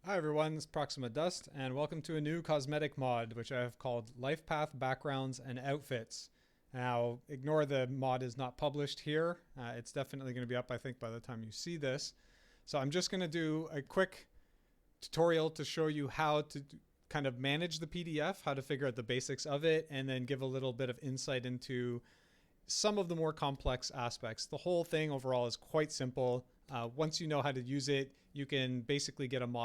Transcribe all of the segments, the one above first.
Hi everyone, it's Proxima Dust, and welcome to a new cosmetic mod, which I have called Lifepath Backgrounds and Outfits. Now, ignore the mod is not published here. It's definitely going to be up, I think, by the time you see this. So I'm just going to do a quick tutorial to show you how to kind of manage the PDF, how to figure out the basics of it, and then give a little bit of insight into some of the more complex aspects. The whole thing overall is quite simple. Once you know how to use it, you can basically get an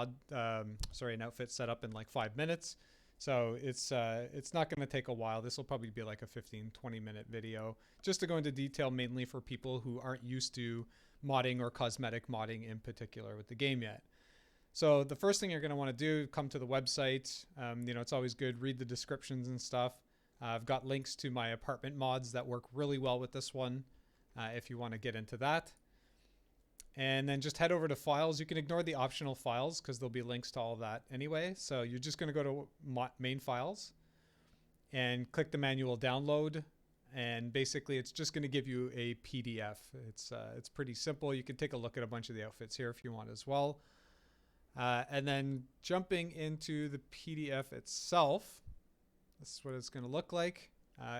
outfit set up in like 5 minutes. So it's not going to take a while. This will probably be like a 15-20 minute video just to go into detail, mainly for people who aren't used to modding or cosmetic modding in particular with the game yet. So the first thing you're going to want to do, come to the website. It's always good, read the descriptions and stuff. I've got links to my apartment mods that work really well with this one if you want to get into that. And then just head over to files. You can ignore the optional files because there'll be links to all of that anyway. So you're just going to go to main files and click the manual download. And basically it's just going to give you a PDF. It's pretty simple. You can take a look at a bunch of the outfits here if you want as well. And then jumping into the PDF itself, this is what it's going to look like.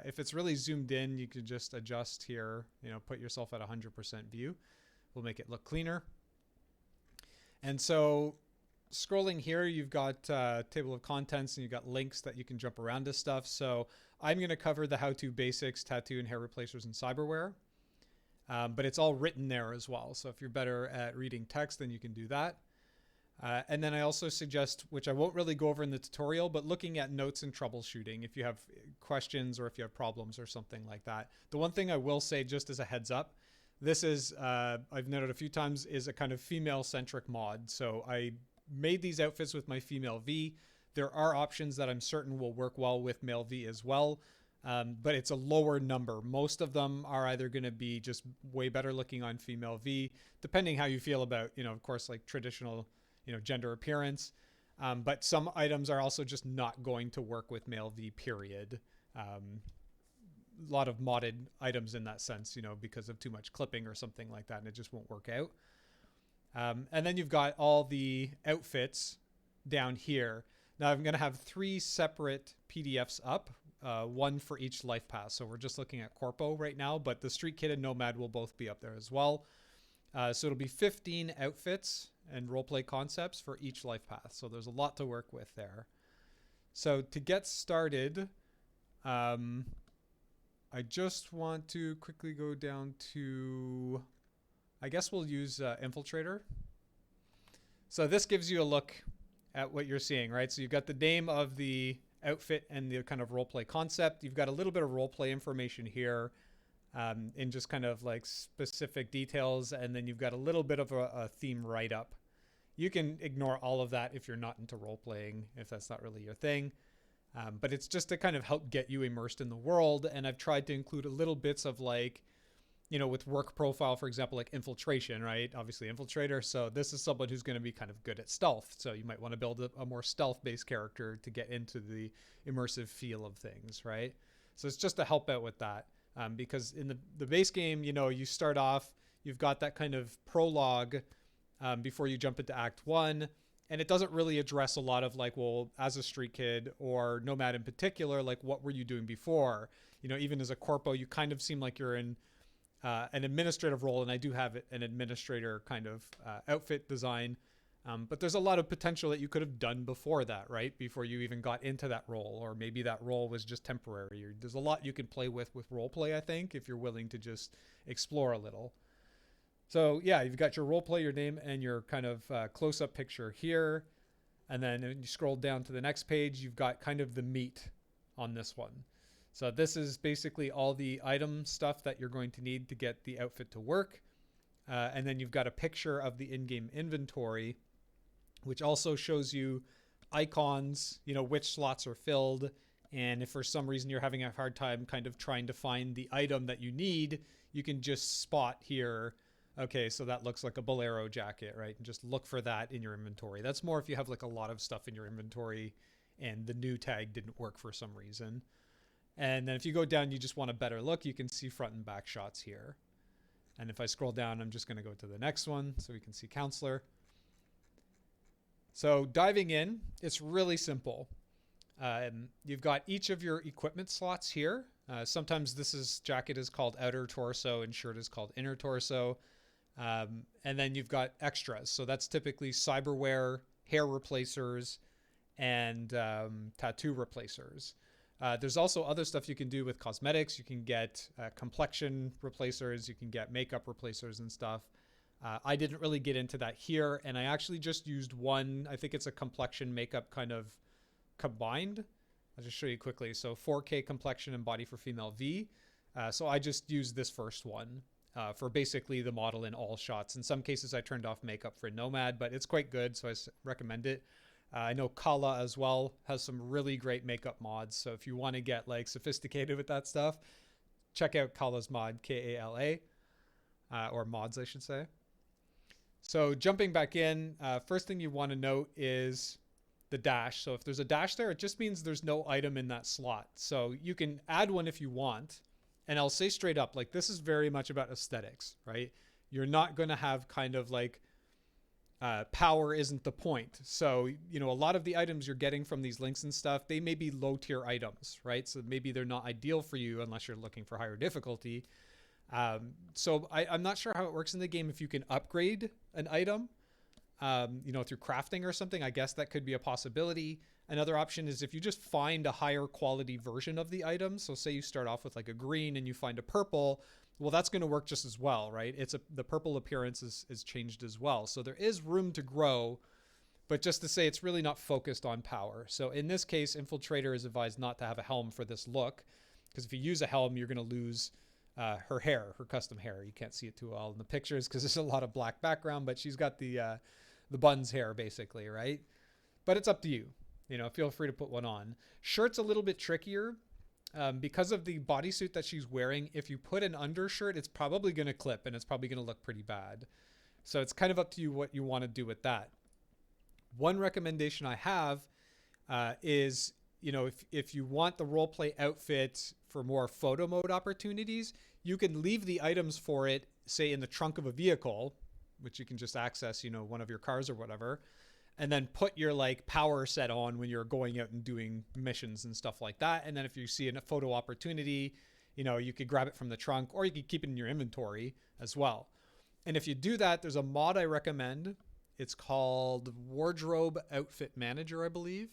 If it's really zoomed in, you can just adjust here, put yourself at 100% view. We'll make it look cleaner. And so scrolling here, you've got table of contents and you've got links that you can jump around to stuff. So I'm going to cover the how-to basics, tattoo and hair replacers and cyberwear. But it's all written there as well. So if you're better at reading text, then you can do that. And then I also suggest, which I won't really go over in the tutorial, but looking at notes and troubleshooting if you have questions or if you have problems or something like that. The one thing I will say, just as a heads up, this is, I've noted a few times, is a kind of female-centric mod. So I made these outfits with my female V. There are options that I'm certain will work well with male V as well, but it's a lower number. Most of them are either going to be just way better looking on female V, depending how you feel about, of course, like traditional gender appearance. But some items are also just not going to work with male V, period. A lot of modded items in that sense, because of too much clipping or something like that, and it just won't work out. And then you've got all the outfits down here. Now I'm going to have 3 separate PDFs up, one for each life path. So we're just looking at Corpo right now, but the Street Kid and Nomad will both be up there as well. So it'll be 15 outfits and roleplay concepts for each life path. So there's a lot to work with there. So to get started, I just want to quickly go down to, I guess we'll use Infiltrator. So this gives you a look at what you're seeing, right? So you've got the name of the outfit and the kind of roleplay concept. You've got a little bit of roleplay information here in just kind of like specific details. And then you've got a little bit of a theme write-up. You can ignore all of that if you're not into role-playing, if that's not really your thing. But it's just to kind of help get you immersed in the world. And I've tried to include a little bits of like, with work profile, for example, like infiltration, right? Obviously infiltrator. So this is someone who's going to be kind of good at stealth. So you might want to build a more stealth-based character to get into the immersive feel of things, right? So it's just to help out with that. Because in the base game, you start off, you've got that kind of prologue before you jump into Act 1. And it doesn't really address a lot of like, well, as a street kid or nomad in particular, like what were you doing before? Even as a corpo, you kind of seem like you're in an administrative role. And I do have an administrator kind of outfit design. But there's a lot of potential that you could have done before that, right? Before you even got into that role, or maybe that role was just temporary. There's a lot you can play with role play, I think, if you're willing to just explore a little. So yeah, you've got your role play, your name, and your kind of close-up picture here. And then when you scroll down to the next page, you've got kind of the meat on this one. So this is basically all the item stuff that you're going to need to get the outfit to work. And then you've got a picture of the in-game inventory, which also shows you icons, which slots are filled. And if for some reason you're having a hard time kind of trying to find the item that you need, you can just spot here, okay, so that looks like a bolero jacket, right? And just look for that in your inventory. That's more if you have like a lot of stuff in your inventory and the new tag didn't work for some reason. And then if you go down, you just want a better look, you can see front and back shots here. And if I scroll down, I'm just going to go to the next one so we can see counselor. So diving in, it's really simple. You've got each of your equipment slots here. Sometimes jacket is called outer torso and shirt is called inner torso. And then you've got extras. So that's typically cyberwear, hair replacers, and tattoo replacers. There's also other stuff you can do with cosmetics. You can get complexion replacers. You can get makeup replacers and stuff. I didn't really get into that here. And I actually just used one. I think it's a complexion makeup kind of combined. I'll just show you quickly. So 4K complexion and body for female V. So I just used this first one for basically the model in all shots. In some cases, I turned off makeup for Nomad, but it's quite good. So I recommend it. I know Kala as well has some really great makeup mods. So if you want to get like sophisticated with that stuff, check out Kala's mod, Kala, or mods, I should say. So jumping back in, first thing you want to note is the dash. So if there's a dash there, it just means there's no item in that slot. So you can add one if you want. And I'll say straight up, like, this is very much about aesthetics, right? You're not going to have kind of like power isn't the point. So, you know, a lot of the items you're getting from these links and stuff, they may be low tier items, right? So maybe they're not ideal for you unless you're looking for higher difficulty. So I'm not sure how it works in the game if you can upgrade an item, you know, through crafting or something. I guess that could be a possibility. Another option is if you just find a higher quality version of the item. So say you start off with like a green and you find a purple, well, that's going to work just as well, right? The purple appearance is changed as well. So there is room to grow, but just to say it's really not focused on power. So in this case, Infiltrator is advised not to have a helm for this look, because if you use a helm, you're going to lose her hair, her custom hair. You can't see it too well in the pictures because there's a lot of black background, but she's got the buns hair basically, right? But it's up to you. You know, feel free to put one on. Shirt's a little bit trickier because of the bodysuit that she's wearing. If you put an undershirt, it's probably going to clip and it's probably going to look pretty bad. So it's kind of up to you what you want to do with that. One recommendation I have is, you know, if you want the roleplay outfit for more photo mode opportunities, you can leave the items for it, say in the trunk of a vehicle, which you can just access, you know, one of your cars or whatever, and then put your like power set on when you're going out and doing missions and stuff like that. And then if you see a photo opportunity, you know, you could grab it from the trunk or you could keep it in your inventory as well. And if you do that, there's a mod I recommend. It's called Wardrobe Outfit Manager, I believe.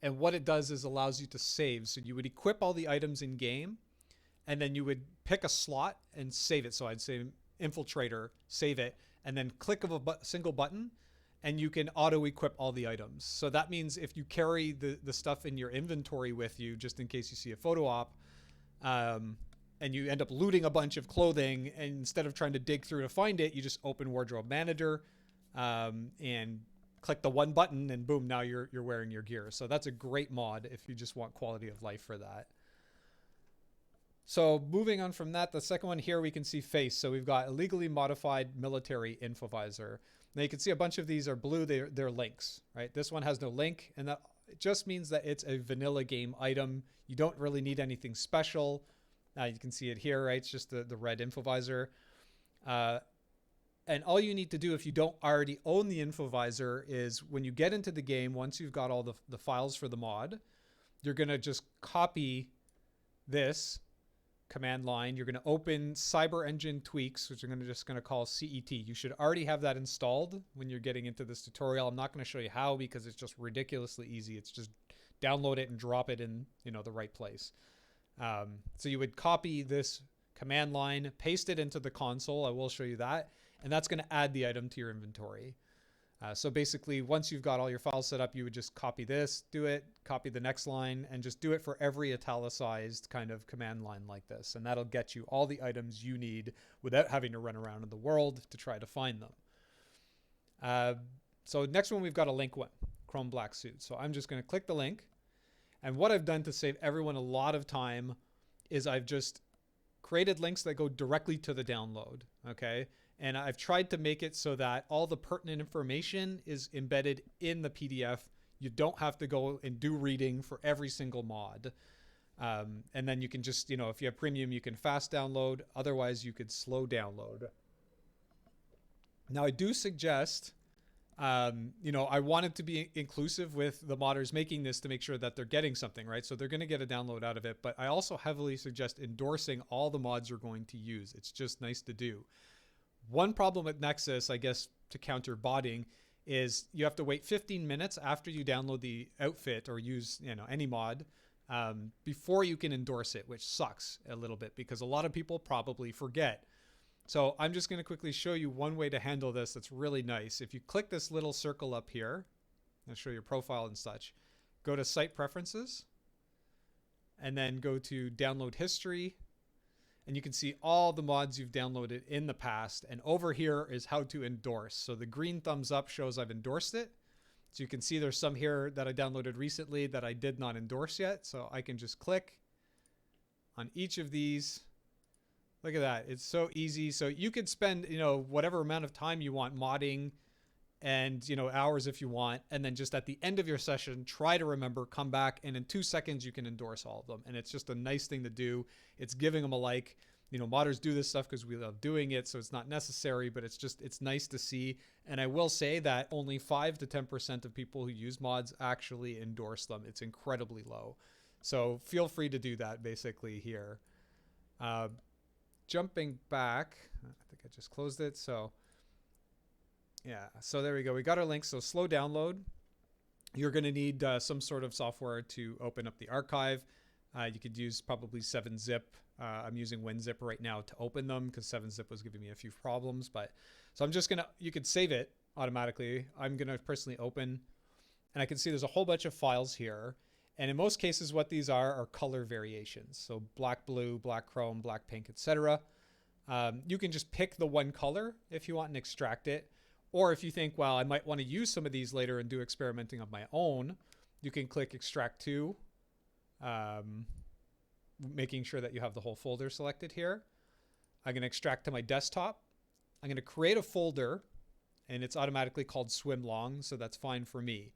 And what it does is allows you to save. So you would equip all the items in game and then you would pick a slot and save it. So I'd say Infiltrator, save it, and then click of a single button and you can auto equip all the items. So that means if you carry the stuff in your inventory with you, just in case you see a photo op, and you end up looting a bunch of clothing, and instead of trying to dig through to find it, you just open Wardrobe Manager and click the one button and boom, now you're wearing your gear. So that's a great mod if you just want quality of life for that. So moving on from that, the second one here, we can see face. So we've got illegally modified military infovisor. Now you can see a bunch of these are blue. They're links, right? This one has no link, and that it just means that it's a vanilla game item. You don't really need anything special. You can see it here, right? It's just the red infovisor. And all you need to do if you don't already own the infovisor is when you get into the game, once you've got all the files for the mod, you're going to just copy this command line. You're going to open Cyber Engine Tweaks, which I'm just going to call CET. You should already have that installed when you're getting into this tutorial. I'm not going to show you how because it's just ridiculously easy. It's just download it and drop it in, you know, the right place. So you would copy this command line, paste it into the console. I will show you that. And that's going to add the item to your inventory. So basically, once you've got all your files set up, you would just copy this, do it, copy the next line, and just do it for every italicized kind of command line like this. And that'll get you all the items you need without having to run around in the world to try to find them. So next one, we've got a link one, Chrome Black Suit. So I'm just going to click the link. And what I've done to save everyone a lot of time is I've just created links that go directly to the download, okay? And I've tried to make it so that all the pertinent information is embedded in the PDF. You don't have to go and do reading for every single mod. And then you can just, you know, if you have premium, you can fast download. Otherwise, you could slow download. Now, I do suggest I wanted to be inclusive with the modders making this to make sure that they're getting something, right? So they're going to get a download out of it, but I also heavily suggest endorsing all the mods you're going to use. It's just nice to do. One problem with Nexus, I guess, to counter botting is you have to wait 15 minutes after you download the outfit or use, any mod before you can endorse it, which sucks a little bit because a lot of people probably forget. So I'm just going to quickly show you one way to handle this that's really nice. If you click this little circle up here, I'll show your profile and such, go to Site Preferences, and then go to Download History, and you can see all the mods you've downloaded in the past. And over here is how to endorse. So the green thumbs up shows I've endorsed it. So you can see there's some here that I downloaded recently that I did not endorse yet. So I can just click on each of these. Look at that. It's so easy. So you could spend, whatever amount of time you want modding and, hours if you want. And then just at the end of your session, try to remember, come back, and in 2 seconds, you can endorse all of them. And it's just a nice thing to do. It's giving them a like. Modders do this stuff because we love doing it. So it's not necessary, but it's nice to see. And I will say that only 5 to 10% of people who use mods actually endorse them. It's incredibly low. So feel free to do that basically here. Jumping back, I think I just closed it. So yeah, so there we go. We got our link. So slow download. You're going to need some sort of software to open up the archive. You could use probably 7-zip. I'm using WinZip right now to open them because 7-zip was giving me a few problems. But so I'm just going to, you could save it automatically. I'm going to personally open, and I can see there's a whole bunch of files here. And in most cases, what these are color variations. So black, blue, black, chrome, black, pink, etc. You can just pick the one color if you want and extract it. Or if you think, well, I might want to use some of these later and do experimenting of my own, you can click extract to, making sure that you have the whole folder selected here. I'm going to extract to my desktop. I'm going to create a folder, and it's automatically called swim long, so that's fine for me.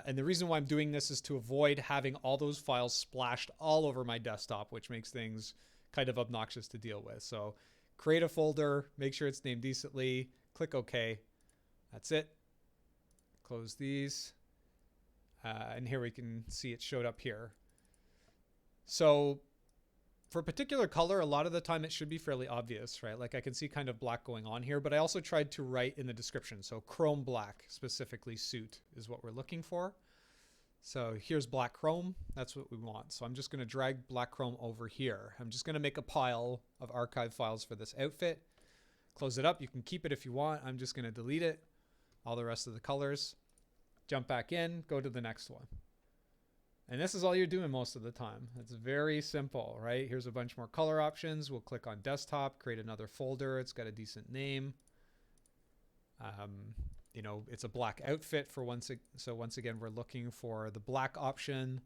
And the reason why I'm doing this is to avoid having all those files splashed all over my desktop, which makes things kind of obnoxious to deal with. So create a folder, make sure it's named decently, click OK. That's it. Close these. And here we can see it showed up here. So for a particular color, a lot of the time it should be fairly obvious, right? Like I can see kind of black going on here, but I also tried to write in the description. So chrome black, specifically suit, is what we're looking for. So here's black chrome. That's what we want. So I'm just going to drag black chrome over here. I'm just going to make a pile of archive files for this outfit. Close it up. You can keep it if you want. I'm just going to delete it. All the rest of the colors. Jump back in. Go to the next one. And this is all you're doing most of the time. It's very simple, right? Here's a bunch more color options. We'll click on desktop, create another folder. It's got a decent name. It's a black outfit for so once again, we're looking for the black option.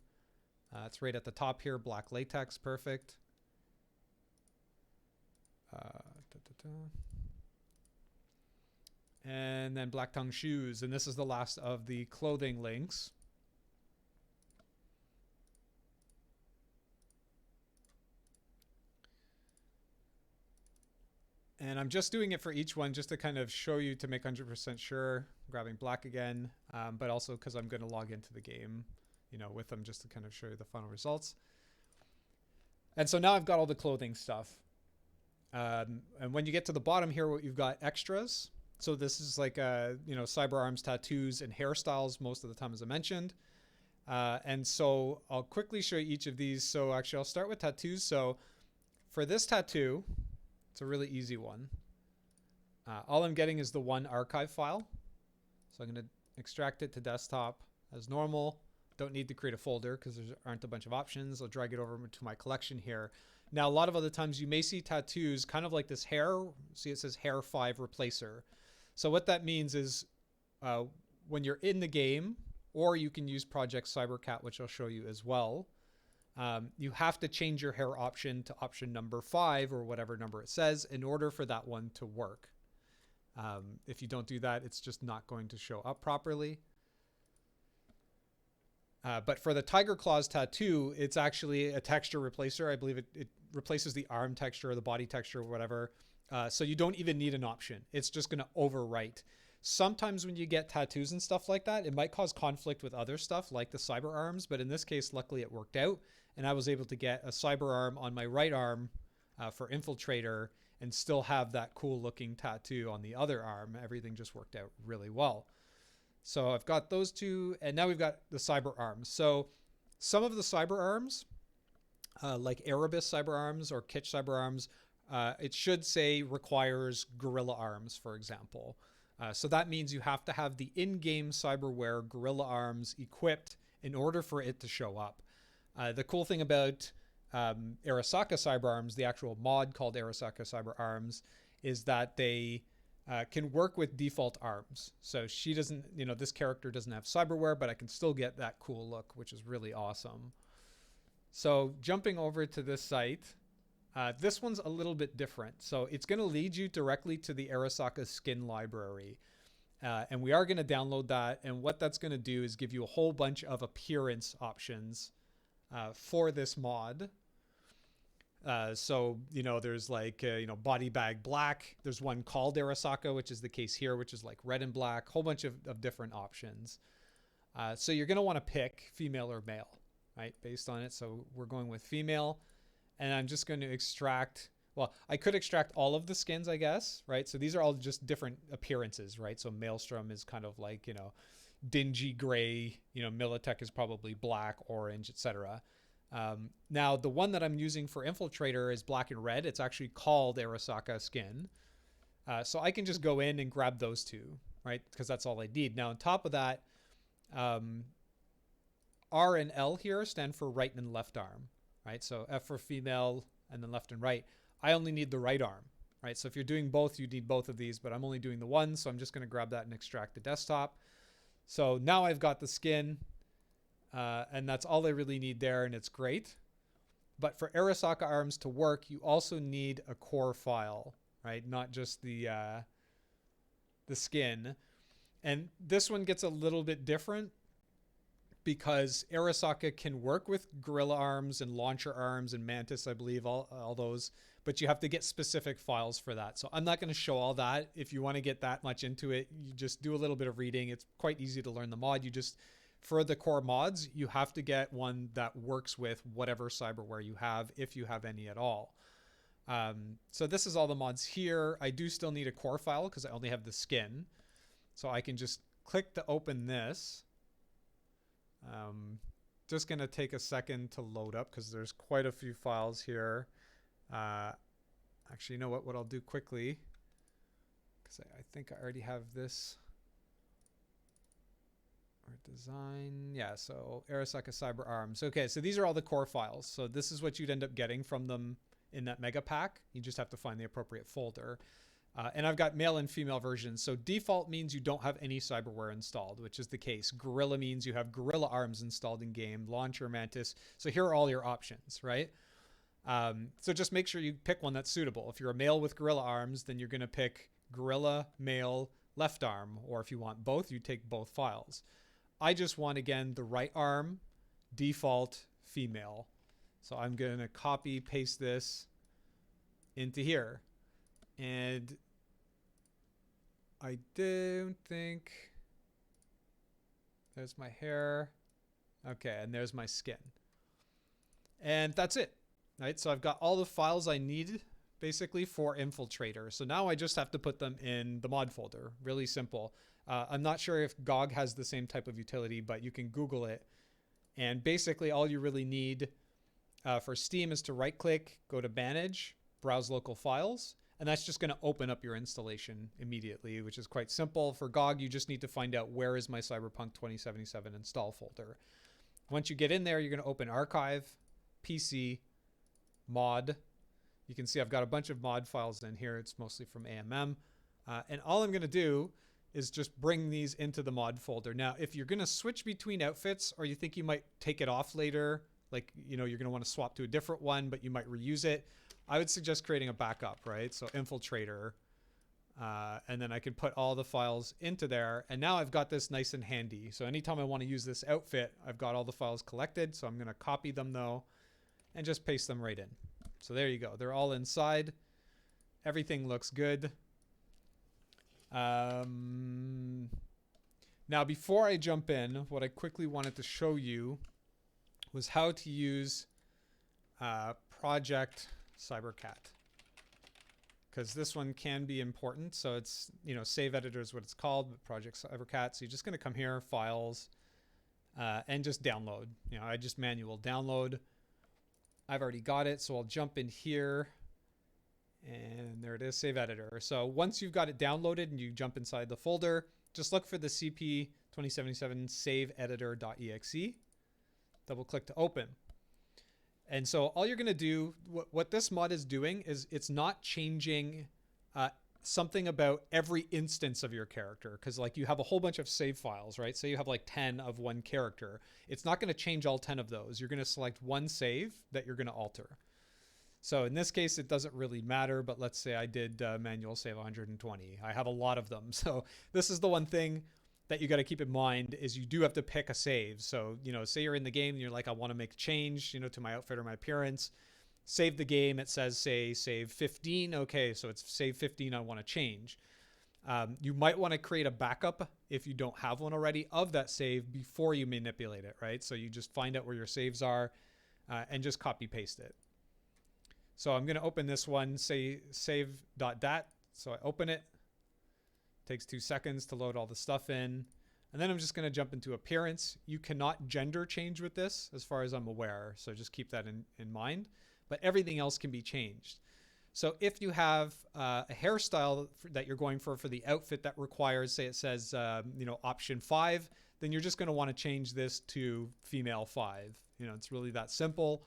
It's right at the top here, black latex, perfect. And then black tongue shoes. And this is the last of the clothing links. And I'm just doing it for each one just to kind of show you to make 100% sure. I'm grabbing black again, but also because I'm going to log into the game, with them just to kind of show you the final results. And so now I've got all the clothing stuff. And when you get to the bottom here, you've got extras. So this is like, cyber arms, tattoos, and hairstyles most of the time, as I mentioned. And so I'll quickly show you each of these. So actually, I'll start with tattoos. So for this tattoo, it's a really easy one. All I'm getting is the one archive file. So I'm going to extract it to desktop as normal. Don't need to create a folder because there aren't a bunch of options. I'll drag it over to my collection here. Now, a lot of other times you may see tattoos kind of like this hair. See, it says hair 5 replacer. So what that means is when you're in the game, or you can use Project Cybercat, which I'll show you as well. You have to change your hair option to option number 5 or whatever number it says in order for that one to work. If you don't do that, it's just not going to show up properly. But for the Tiger Claws tattoo, it's actually a texture replacer. I believe it replaces the arm texture or the body texture or whatever. So you don't even need an option. It's just going to overwrite. Sometimes when you get tattoos and stuff like that, it might cause conflict with other stuff like the cyber arms, but in this case, luckily it worked out, and I was able to get a cyber arm on my right arm for Infiltrator and still have that cool looking tattoo on the other arm. Everything just worked out really well. So I've got those two, and now we've got the cyber arms. So some of the cyber arms, like Erebus cyber arms or Kitsch cyber arms, it should say requires Gorilla Arms, for example. So that means you have to have the in-game cyberware Gorilla Arms equipped in order for it to show up. The cool thing about Arasaka cyber arms, the actual mod called Arasaka cyber arms, is that they can work with default arms. So she doesn't, this character doesn't have cyberware, but I can still get that cool look, which is really awesome. So jumping over to this site, this one's a little bit different. So it's going to lead you directly to the Arasaka skin library. And we are going to download that. And what that's going to do is give you a whole bunch of appearance options for this mod. So, there's like, body bag black. There's one called Arasaka, which is the case here, which is like red and black, whole bunch of different options. So you're going to want to pick female or male, right? Based on it. So we're going with female, and I'm just going to extract, well, I could extract all of the skins, I guess, right? So these are all just different appearances, right? So Maelstrom is kind of like, dingy gray, Militech is probably black, orange, etc. Now the one that I'm using for Infiltrator is black and red. It's actually called Arasaka skin. So I can just go in and grab those two, right? Because that's all I need. Now on top of that, R and L here stand for right and left arm, right? So F for female and then left and right. I only need the right arm, right? So if you're doing both, you need both of these, but I'm only doing the one. So I'm just going to grab that and extract the desktop. So now I've got the skin, and that's all I really need there, and it's great. But for Arasaka arms to work, you also need a core file, right? Not just the skin. And this one gets a little bit different because Arasaka can work with Gorilla Arms and Launcher Arms and Mantis, I believe, all those, but you have to get specific files for that. So I'm not going to show all that. If you want to get that much into it, you just do a little bit of reading. It's quite easy to learn the mod. You just, for the core mods, you have to get one that works with whatever cyberware you have, if you have any at all. So this is all the mods here. I do still need a core file because I only have the skin. So I can just click to open this. Just going to take a second to load up because there's quite a few files here. Actually, you know what I'll do quickly, because I think I already have this. Or design. Yeah, so Arasaka Cyber Arms. Okay, so these are all the core files. So this is what you'd end up getting from them in that mega pack. You just have to find the appropriate folder. And I've got male and female versions. So default means you don't have any cyberware installed, which is the case. Gorilla means you have Gorilla Arms installed in game, Launcher, Mantis. So here are all your options, right? So just make sure you pick one that's suitable. If you're a male with Gorilla Arms, then you're going to pick Gorilla, male, left arm. Or if you want both, you take both files. I just want, again, the right arm, default, female. So I'm going to copy, paste this into here. And I don't think there's my hair. Okay, and there's my skin. And that's it, right? So I've got all the files I need basically for Infiltrator. So now I just have to put them in the mod folder. Really simple. I'm not sure if GOG has the same type of utility, but you can Google it. And basically all you really need for Steam is to right click, go to Manage, browse local files. And that's just going to open up your installation immediately, which is quite simple. For GOG, you just need to find out where is my Cyberpunk 2077 install folder. Once you get in there, you're going to open Archive, PC, Mod. You can see I've got a bunch of mod files in here. It's mostly from AMM. And all I'm going to do is just bring these into the mod folder. Now, if you're going to switch between outfits, or you think you might take it off later, like, you're going to want to swap to a different one, but you might reuse it, I would suggest creating a backup, right? So Infiltrator, and then I can put all the files into there. And now I've got this nice and handy. So anytime I want to use this outfit, I've got all the files collected. So I'm going to copy them though, and just paste them right in. So there you go. They're all inside. Everything looks good. Now, before I jump in, what I quickly wanted to show you was how to use Project Cybercat, because this one can be important. So it's, Save Editor is what it's called, but Project Cybercat. So you're just going to come here, Files, and just download. I just manual download. I've already got it, so I'll jump in here, and there it is, Save Editor. So once you've got it downloaded and you jump inside the folder, just look for the CP 2077 saveeditor.exe. Double click to open. And so all you're going to do, what this mod is doing is it's not changing something about every instance of your character, because like you have a whole bunch of save files, right? Say you have like 10 of one character. It's not going to change all 10 of those. You're going to select one save that you're going to alter. So in this case, it doesn't really matter, but let's say I did manual save 120. I have a lot of them. So this is the one thing that you got to keep in mind is you do have to pick a save. So, say you're in the game and you're like, I want to make a change, to my outfit or my appearance. Save the game. It says, say, save 15. Okay, so it's save 15. I want to change. You might want to create a backup if you don't have one already of that save before you manipulate it, right? So you just find out where your saves are and just copy paste it. So I'm going to open this one, say save.dat. So I open it. Takes 2 seconds to load all the stuff in. And then I'm just going to jump into appearance. You cannot gender change with this as far as I'm aware. So just keep that in mind. But everything else can be changed. So if you have a hairstyle that you're going for the outfit that requires, say it says, option 5, then you're just going to want to change this to female 5. It's really that simple.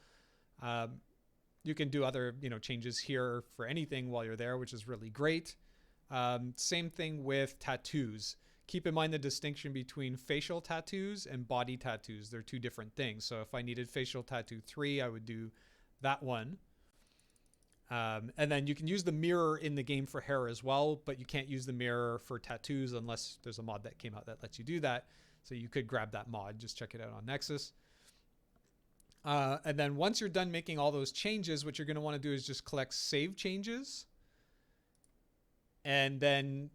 You can do other, changes here for anything while you're there, which is really great. Same thing with tattoos. Keep in mind the distinction between facial tattoos and body tattoos. They're two different things. So if I needed facial tattoo 3, I would do that one. And then you can use the mirror in the game for hair as well, but you can't use the mirror for tattoos unless there's a mod that came out that lets you do that. So you could grab that mod. Just check it out on Nexus. And then once you're done making all those changes, what you're going to want to do is just collect save changes. And then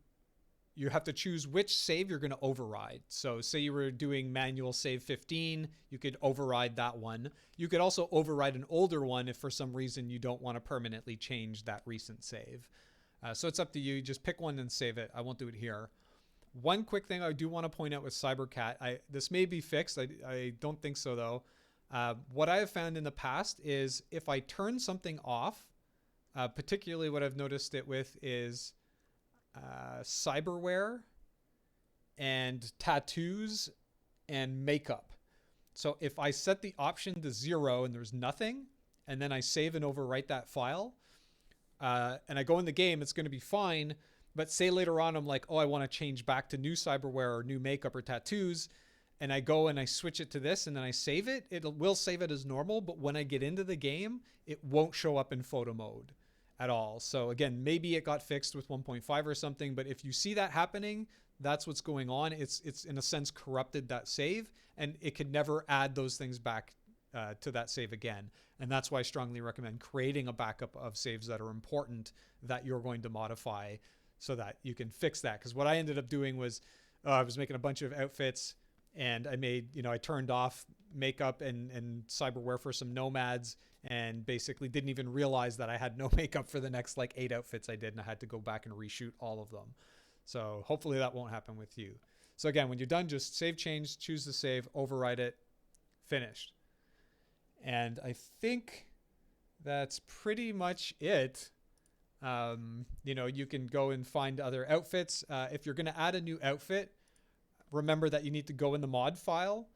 you have to choose which save you're going to override. So say you were doing manual save 15, you could override that one. You could also override an older one if for some reason you don't want to permanently change that recent save. So it's up to you. Just pick one and save it. I won't do it here. One quick thing I do want to point out with Cybercat, this may be fixed. I don't think so though. What I have found in the past is if I turn something off, particularly what I've noticed it with is cyberwear and tattoos and makeup. So if I set the option to 0 and there's nothing, and then I save and overwrite that file, and I go in the game, it's going to be fine. But say later on, I'm like, oh, I want to change back to new cyberwear or new makeup or tattoos. And I go and I switch it to this and then I save it. It will save it as normal. But when I get into the game, it won't show up in photo mode at all. So again, maybe it got fixed with 1.5 or something. But if you see that happening, that's what's going on. It's in a sense corrupted that save, and it could never add those things back to that save again. And that's why I strongly recommend creating a backup of saves that are important that you're going to modify so that you can fix that. Because what I ended up doing was I was making a bunch of outfits, and I made, I turned off makeup and cyberwear for some nomads, and basically didn't even realize that I had no makeup for the next like 8 outfits I did, and I had to go back and reshoot all of them. So hopefully that won't happen with you. So again, when you're done, just save change, choose the save, override it, finished. And I think that's pretty much it. You can go and find other outfits. If you're going to add a new outfit, remember that you need to go in the mod file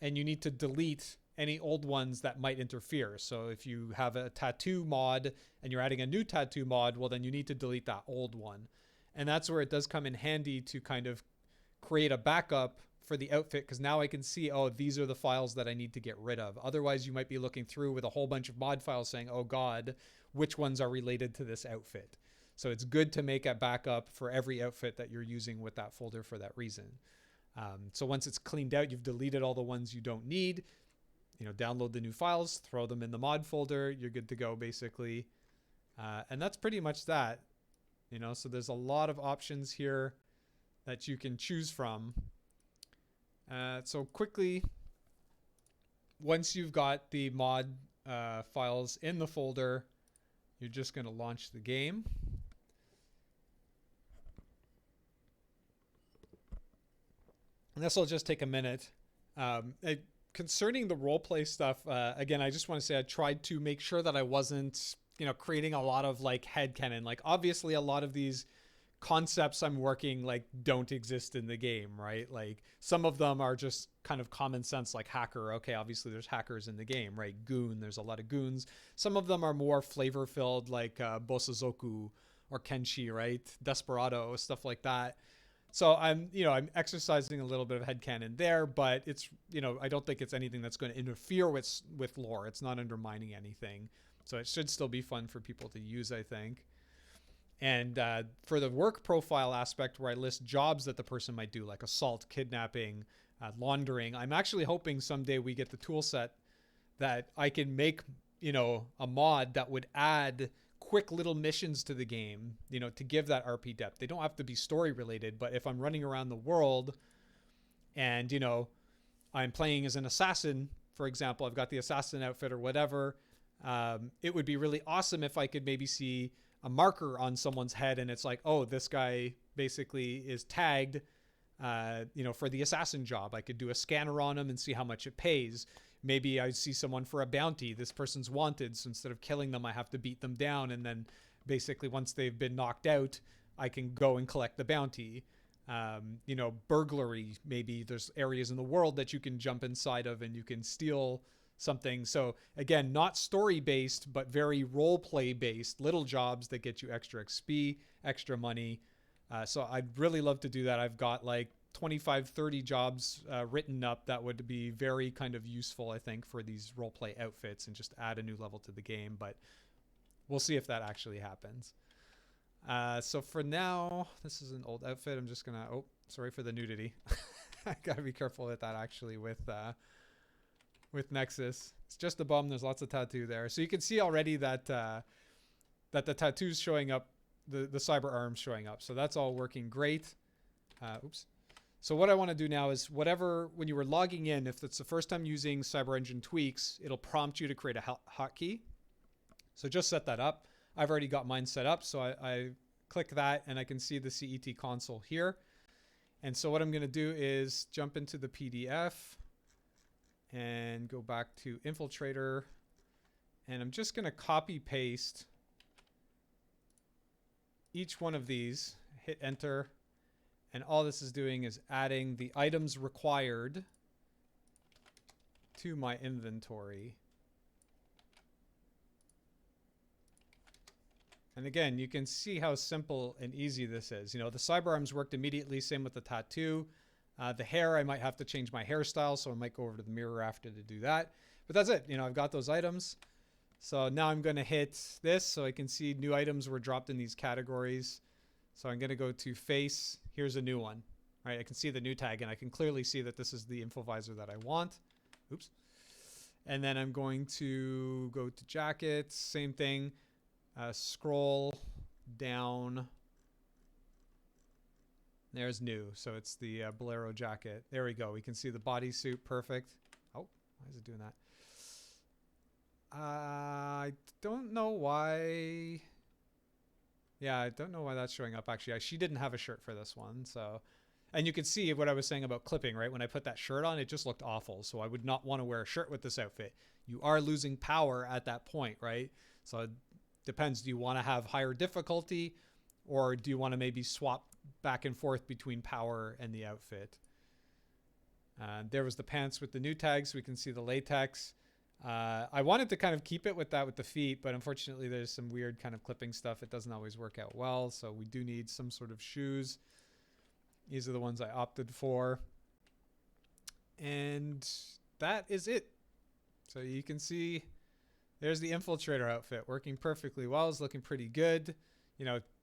and you need to delete any old ones that might interfere. So if you have a tattoo mod and you're adding a new tattoo mod, well, then you need to delete that old one. And that's where it does come in handy to kind of create a backup for the outfit, because now I can see, oh, these are the files that I need to get rid of. Otherwise, you might be looking through with a whole bunch of mod files saying, oh God, which ones are related to this outfit? So it's good to make a backup for every outfit that you're using with that folder for that reason. So once it's cleaned out, you've deleted all the ones you don't need, download the new files, throw them in the mod folder. You're good to go basically. And that's pretty much that. You know, so there's a lot of options here that you can choose from. So quickly, once you've got the mod files in the folder, you're just going to launch the game. And this will just take a minute. Concerning the roleplay stuff, again, I just want to say I tried to make sure that I wasn't, creating a lot of like headcanon. Like obviously a lot of these concepts I'm working like don't exist in the game, right? Like some of them are just kind of common sense, like hacker. Okay, obviously there's hackers in the game, right? Goon, there's a lot of goons. Some of them are more flavor filled, like Bosozoku or Kenshi, right? Desperado, stuff like that. So I'm exercising a little bit of headcanon there, but it's, I don't think it's anything that's going to interfere with lore. It's not undermining anything. So it should still be fun for people to use, I think. And for the work profile aspect where I list jobs that the person might do, like assault, kidnapping, laundering, I'm actually hoping someday we get the tool set that I can make, a mod that would add quick little missions to the game, to give that RP depth. They don't have to be story related, but if I'm running around the world and, I'm playing as an assassin, for example, I've got the assassin outfit or whatever, it would be really awesome if I could maybe see a marker on someone's head and it's like, oh, this guy basically is tagged, for the assassin job. I could do a scanner on him and see how much it pays. Maybe I see someone for a bounty. This person's wanted. So instead of killing them, I have to beat them down. And then basically once they've been knocked out, I can go and collect the bounty. Burglary. Maybe there's areas in the world that you can jump inside of and you can steal something. So again, not story based, but very role play based, little jobs that get you extra XP, extra money. So I'd really love to do that. I've got like 25, 30 jobs written up that would be very kind of useful, I think, for these role play outfits and just add a new level to the game. But we'll see if that actually happens. So for now, this is an old outfit. I'm just going to, oh, sorry for the nudity. I got to be careful with that actually with Nexus. It's just a bum. There's lots of tattoo there. So you can see already that that the tattoos showing up, the cyber arms showing up. So that's all working great. Oops. So what I want to do now is when you were logging in, if it's the first time using CyberEngine tweaks, it'll prompt you to create a hotkey. So just set that up. I've already got mine set up. So I click that and I can see the CET console here. And so what I'm going to do is jump into the PDF and go back to Infiltrator. And I'm just going to copy paste each one of these, hit enter. And all this is doing is adding the items required to my inventory. And again, you can see how simple and easy this is. The cyber arms worked immediately. Same with the tattoo. The hair, I might have to change my hairstyle, so I might go over to the mirror after to do that. But that's it. I've got those items. So now I'm going to hit this so I can see new items were dropped in these categories. So I'm going to go to face. Here's a new one. All right, I can see the new tag, and I can clearly see that this is the info visor that I want. Oops. And then I'm going to go to jackets. Same thing. Scroll down. There's new. So it's the Bolero jacket. There we go. We can see the bodysuit. Perfect. Oh, why is it doing that? I don't know why. Yeah, I don't know why that's showing up. Actually, she didn't have a shirt for this one. So, and you can see what I was saying about clipping, right? When I put that shirt on, it just looked awful. So I would not want to wear a shirt with this outfit. You are losing power at that point, right? So it depends. Do you want to have higher difficulty, or do you want to maybe swap back and forth between power and the outfit? There was the pants with the new tags. We can see the latex. I wanted to kind of keep it with that with the feet, but unfortunately there's some weird kind of clipping stuff. It doesn't always work out well. So we do need some sort of shoes. These are the ones I opted for. And that is it. So you can see there's the infiltrator outfit working perfectly well. It's looking pretty good.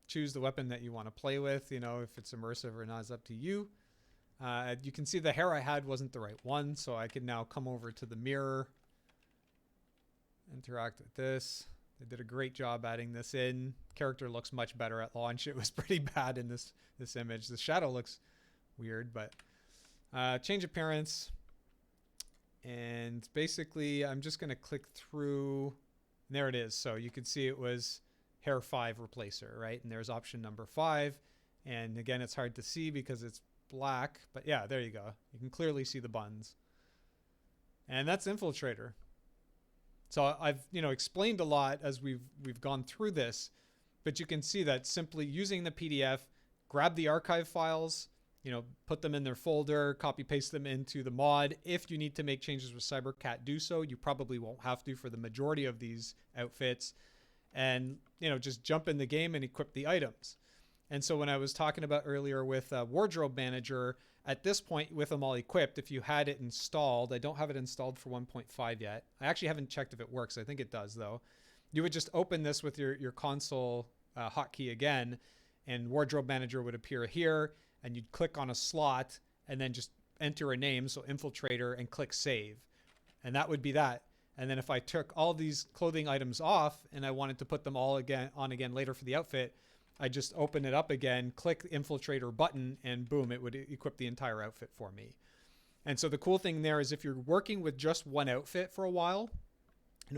Choose the weapon that you want to play with. If it's immersive or not is up to you. You can see the hair I had wasn't the right one. So I can now come over to the mirror, interact with this. They did a great job adding this in. Character looks much better at launch. It was pretty bad in this image. The shadow looks weird, but change appearance. And basically, I'm just going to click through. And there it is. So you can see it was Hair 5 replacer, right? And there's option number 5. And again, it's hard to see because it's black. But yeah, there you go. You can clearly see the buns. And that's Infiltrator. So I've explained a lot as we've gone through this, but you can see that simply using the PDF, grab the archive files, put them in their folder, copy paste them into the mod. If you need to make changes with Cybercat, do so. You probably won't have to for the majority of these outfits, and just jump in the game and equip the items. And so when I was talking about earlier with Wardrobe Manager, at this point with them all equipped, if you had it installed, I don't have it installed for 1.5 yet. I actually haven't checked if it works. I think it does though. You would just open this with your console hotkey again, and Wardrobe Manager would appear here, and you'd click on a slot and then just enter a name, so Infiltrator, and click save. And that would be that. And then if I took all these clothing items off and I wanted to put them all on again later for the outfit, I just open it up again, click the Infiltrator button, and boom, it would equip the entire outfit for me. And so the cool thing there is if you're working with just one outfit for a while,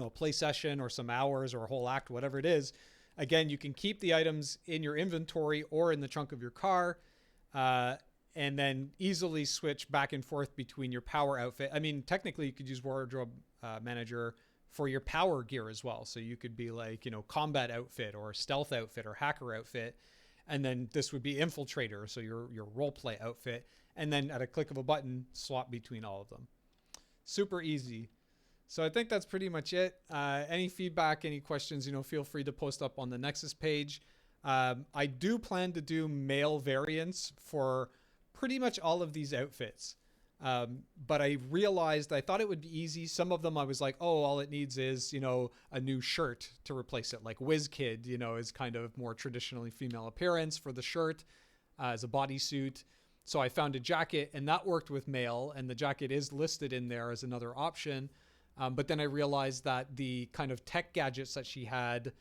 a play session or some hours or a whole act, whatever it is, again, you can keep the items in your inventory or in the trunk of your car, and then easily switch back and forth between your power outfit. I mean, technically you could use Wardrobe Manager for your power gear as well. So you could be like, combat outfit or stealth outfit or hacker outfit. And then this would be Infiltrator. So your role play outfit. And then at a click of a button, swap between all of them. Super easy. So I think that's pretty much it. Any feedback, any questions, feel free to post up on the Nexus page. I do plan to do male variants for pretty much all of these outfits. But I realized I thought it would be easy. Some of them I was like, oh, all it needs is, a new shirt to replace it. Like WizKid, is kind of more traditionally female appearance for the shirt as a bodysuit. So I found a jacket, and that worked with male, and the jacket is listed in there as another option. But then I realized that the kind of tech gadgets that she had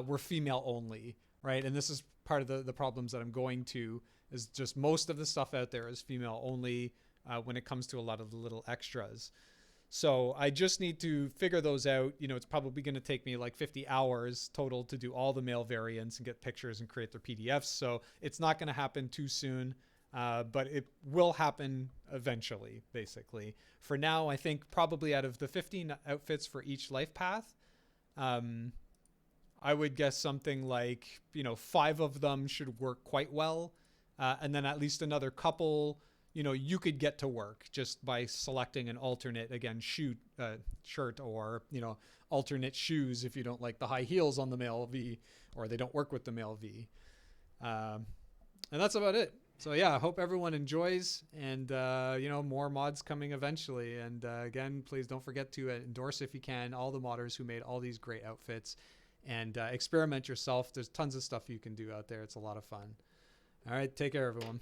were female only, right? And this is part of the problems that I'm going to, is just most of the stuff out there is female only. When it comes to a lot of the little extras. So I just need to figure those out. It's probably going to take me like 50 hours total to do all the male variants and get pictures and create their PDFs. So it's not going to happen too soon, but it will happen eventually, basically. For now, I think probably out of the 15 outfits for each life path, I would guess something like, 5 of them should work quite well. And then at least another couple, you could get to work just by selecting an alternate, again, shirt or, alternate shoes if you don't like the high heels on the male V or they don't work with the male V. And that's about it. So yeah, I hope everyone enjoys, and, more mods coming eventually. And again, please don't forget to endorse, if you can, all the modders who made all these great outfits, and experiment yourself. There's tons of stuff you can do out there. It's a lot of fun. All right. Take care, everyone.